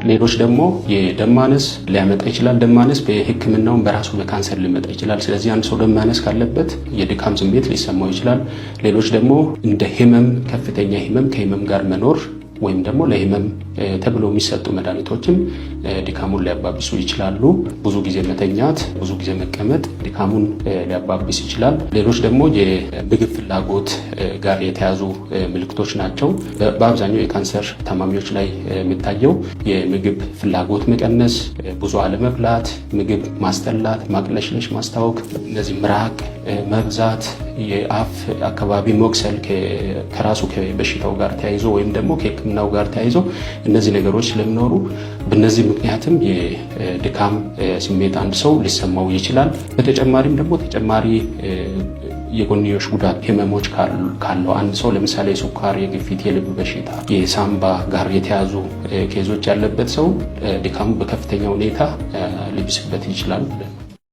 ሌሎች ደግሞ የደም ማነስ ሊያመጣ ይችላል። ደም ማነስ በሕክምናውም በራሱ በካንሰር ሊመጣ ይችላል። ስለዚህ አንድ ሰው ደም ማነስ ካለበት የድካም ስሜት ሊሰማው ይችላል። ሌሎች ደግሞ እንደ ህመም፣ ከፍተኛ ህመም ከህመም ጋር መኖር ወይም ደግሞ ለህመም ተብሎ የሚሰጡ መድኃኒቶችም ድካሙን ሊያባብሱ ይችላሉ። ብዙ ጊዜ መተኛት፣ ብዙ ጊዜ መቀመጥ ድካሙን ሊያባብስ ይችላል። ሌሎች ደግሞ የምግብ ፍላጎት ጋር የተያዙ ምልክቶች ናቸው። በአብዛኛው የካንሰር ታማሚዎች ላይ የሚታየው የምግብ ፍላጎት መቀነስ፣ ብዙ አለመብላት፣ ምግብ ማስጠላት፣ ማቅለሽለሽ፣ ማስታወክ፣ እነዚህ ምራቅ መብዛት፣ የአፍ አካባቢ መቁሰል ከራሱ ከበሽታው ጋር ተያይዞ ወይም ደግሞ ከሕክምናው ጋር ተያይዞ እነዚህ ነገሮች ስለሚኖሩ በእነዚህ ምክንያትም የድካም ስሜት አንድ ሰው ሊሰማው ይችላል። በተጨማሪም ደግሞ ተጨማሪ የጎንዮሽ ጉዳት ህመሞች ካለው አንድ ሰው ለምሳሌ የስኳር፣ የግፊት፣ የልብ በሽታ፣ የሳምባ ጋር የተያዙ ኬዞች ያለበት ሰው ድካሙ በከፍተኛ ሁኔታ ሊብስበት ይችላል።